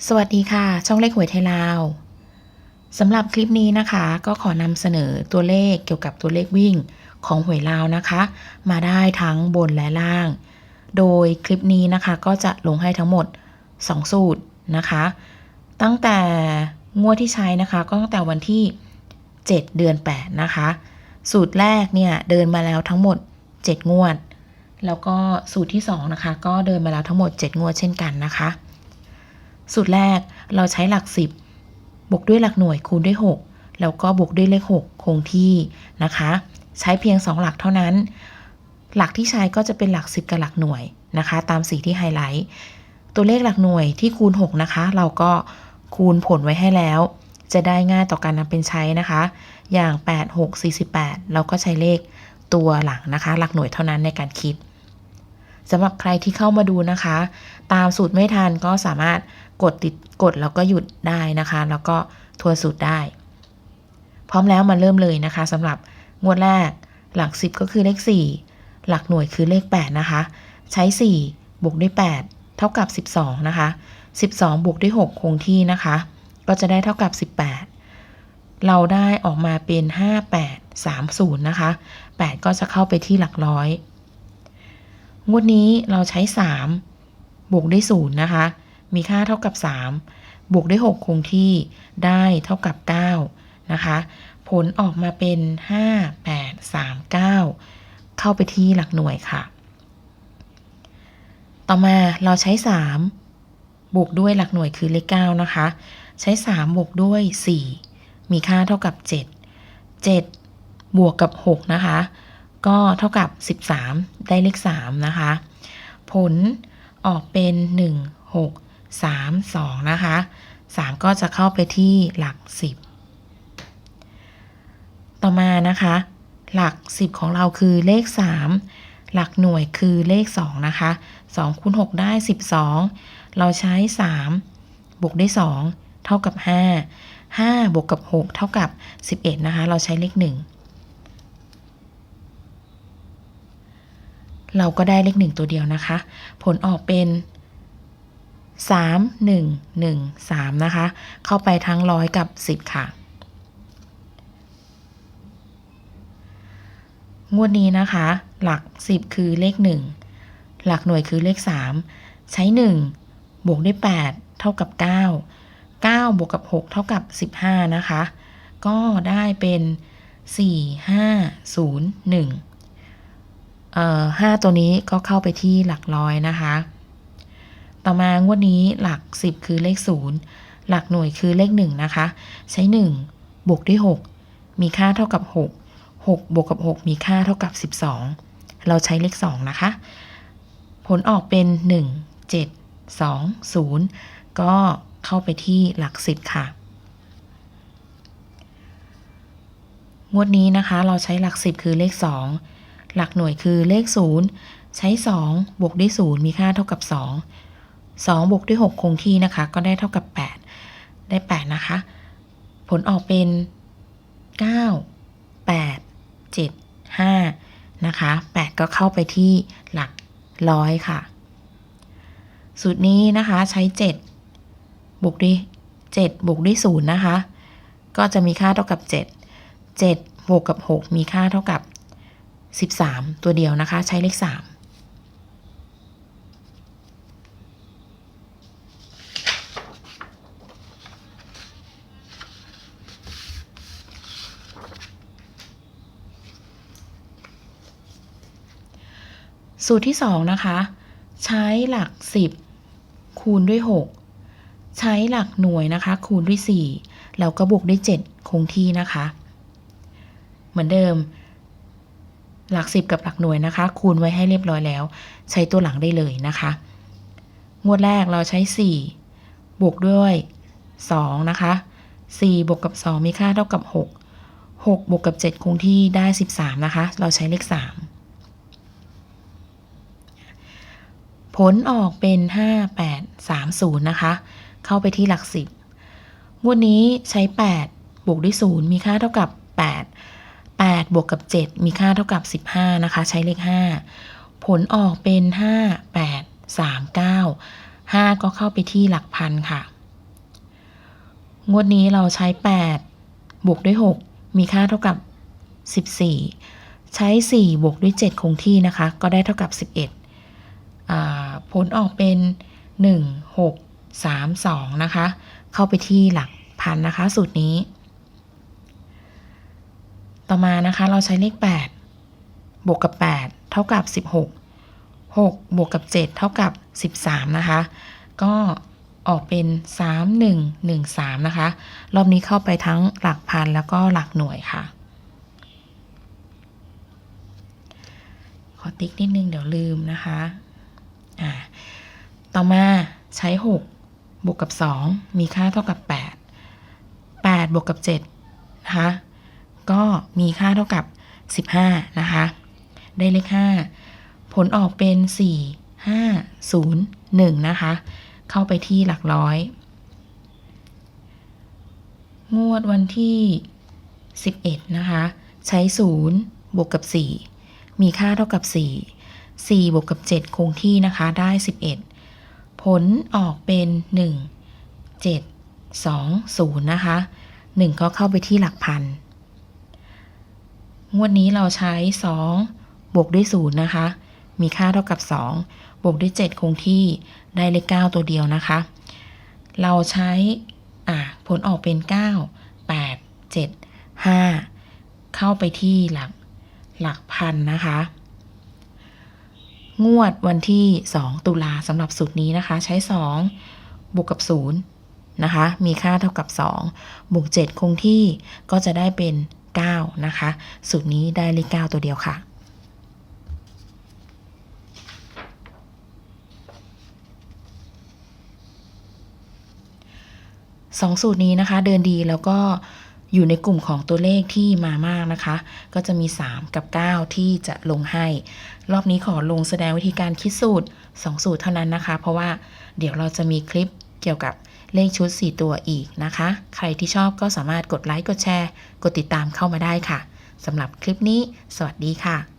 สวัสดีค่ะช่องเลขหวยไทยลาวสำหรับคลิปนี้นะคะก็ขอนำเสนอตัวเลขเกี่ยวกับตัวเลขวิ่งของหวยลาวนะคะมาได้ทั้งบนและล่างโดยคลิปนี้นะคะก็จะลงให้ทั้งหมด2สูตรนะคะตั้งแต่งวดที่ใช้นะคะก็ตั้งแต่วันที่7เดือน8นะคะสูตรแรกเนี่ยเดินมาแล้วทั้งหมด7งวดแล้วก็สูตรที่2นะคะก็เดินมาแล้วทั้งหมด7งวดเช่นกันนะคะสูตรแรกเราใช้หลัก10บวกด้วยหลักหน่วยคูณด้วย6แล้วก็บวกด้วยเลข6คงที่นะคะใช้เพียง2หลักเท่านั้นหลักที่ใช้ก็จะเป็นหลัก10กับหลักหน่วยนะคะตามสีที่ไฮไลท์ตัวเลขหลักหน่วยที่คูณ6นะคะเราก็คูณผลไว้ให้แล้วจะได้ง่ายต่อการนำเป็นใช้นะคะอย่าง8 6 48เราก็ใช้เลขตัวหลังนะคะหลักหน่วยเท่านั้นในการคิดสำหรับใครที่เข้ามาดูนะคะตามสูตรไม่ทันก็สามารถกดแล้วก็หยุดได้นะคะแล้วก็ทวนสูตรได้พร้อมแล้วมาเริ่มเลยนะคะสำหรับงวดแรกหลัก10ก็คือเลข4หลักหน่วยคือเลข8นะคะใช้4บวกด้วย8เท่ากับ12นะคะ12บวกด้วย6คงที่นะคะก็จะได้เท่ากับ18เราได้ออกมาเป็น5830นะคะ8ก็จะเข้าไปที่หลักร้อยงวดนี้เราใช้3บวกด้วย0นะคะมีค่าเท่ากับ3บวกด้วย6คงที่ได้เท่ากับ9นะคะผลออกมาเป็น5839เข้าไปที่หลักหน่วยค่ะต่อมาเราใช้3บวกด้วยหลักหน่วยคือเลข9นะคะใช้3บวกด้วย4มีค่าเท่ากับ7บวกกับ6นะคะก็เท่ากับ13ได้เลข3นะคะผลออกเป็น1 6 3 2นะคะ3ก็จะเข้าไปที่หลัก10ต่อมานะคะหลัก10ของเราคือเลข3หลักหน่วยคือเลข2นะคะ2คูณ6ได้12เราใช้3บวกด้วย2เท่ากับ5บวกกับ6เท่ากับ11นะคะเราใช้เลข1เราก็ได้เลข1ตัวเดียวนะคะผลออกเป็น3113นะคะเข้าไปทั้ง100กับ10ค่ะงวดนี้นะคะหลัก10คือเลข1หลักหน่วยคือเลข3ใช้1บวกด้วย8เท่ากับ9บวกกับ6เท่ากับ15นะคะก็ได้เป็น4501 5ตัวนี้ก็เข้าไปที่หลักร้อยนะคะต่อมางวดนี้หลัก10คือเลข0หลักหน่วยคือเลข1นะคะใช้1บวกด้วย6มีค่าเท่ากับ6บวกกับ6มีค่าเท่ากับ12เราใช้เลข2นะคะผลออกเป็น1 7 2 0ก็เข้าไปที่หลัก10ค่ะงวดนี้นะคะเราใช้หลัก10คือเลข2หลักหน่วยคือเลข0ใช้2บวกด้วย0มีค่าเท่ากับ2บวกด้วย6คงที่นะคะก็ได้เท่ากับ8ได้8นะคะผลออกเป็น9 8 7 5นะคะ8ก็เข้าไปที่หลักร้อยค่ะสูตรนี้นะคะใช้7บวกด้วย0นะคะก็จะมีค่าเท่ากับ7บวกกับ6มีค่าเท่ากับ13ตัวเดียวนะคะใช้เลข3สูตรที่2นะคะใช้หลัก10คูณด้วย6ใช้หลักหน่วยนะคะคูณด้วย4แล้วก็บวกด้วย7คงที่นะคะเหมือนเดิมหลัก10กับหลักหน่วยนะคะคูณไว้ให้เรียบร้อยแล้วใช้ตัวหลังได้เลยนะคะงวดแรกเราใช้4บวกด้วย2นะคะ4บวกกับ2มีค่าเท่ากับ6บวกกับ7คงที่ได้13นะคะเราใช้เลข3ผลออกเป็น5830นะคะเข้าไปที่หลัก10งวดนี้ใช้8บวกด้วย0มีค่าเท่ากับ8บวกกับ7มีค่าเท่ากับ15นะคะใช้เลข5ผลออกเป็น5839 5ก็เข้าไปที่หลักพันค่ะ งวดนี้เราใช้8บวกด้วย6มีค่าเท่ากับ14ใช้4บวกด้วย7คงที่นะคะก็ได้เท่ากับ11ผลออกเป็น1 6 3 2นะคะเข้าไปที่หลักพันนะคะสูตรนี้ต่อมานะคะเราใช้เลข8บวกกับ8เท่ากับ16 6บวกกับ7เท่ากับ13นะคะก็ออกเป็น3113นะคะรอบนี้เข้าไปทั้งหลักพันแล้วก็หลักหน่วยค่ะขอติ๊กนิดนึงเดี๋ยวลืมนะคะต่อมาใช้6บวกกับ2มีค่าเท่ากับ8บวกกับ7นะคะก็มีค่าเท่ากับ15นะคะได้เลข5ผลออกเป็น4 5 0 1นะคะเข้าไปที่หลักร้อยงวดวันที่11นะคะใช้0บวกกับ4มีค่าเท่ากับ4บวกกับ7คงที่นะคะได้11ผลออกเป็น1 7 2 0นะคะ1ก็เข้าไปที่หลักพันงวดนี้เราใช้2บวกด้วย0นะคะมีค่าเท่ากับ2บวกด้วย7คงที่ได้เลข9ตัวเดียวนะคะเราใช้ผลออกเป็น9 8 7 5เข้าไปที่หลักพันนะคะงวดวันที่2ตุลาสำหรับสูตรนี้นะคะใช้2บวกกับ0นะคะมีค่าเท่ากับ2บวก7คงที่ก็จะได้เป็น9นะคะสูตรนี้ได้เลข9ตัวเดียวค่ะ2สูตรนี้นะคะเดินดีแล้วก็อยู่ในกลุ่มของตัวเลขที่มามากนะคะก็จะมี3กับ9ที่จะลงให้รอบนี้ขอลงแสดงวิธีการคิดสูตร2สูตรเท่านั้นนะคะเพราะว่าเดี๋ยวเราจะมีคลิปเกี่ยวกับเลขชุด4ตัวอีกนะคะใครที่ชอบก็สามารถกดไลค์กดแชร์กดติดตามเข้ามาได้ค่ะสำหรับคลิปนี้สวัสดีค่ะ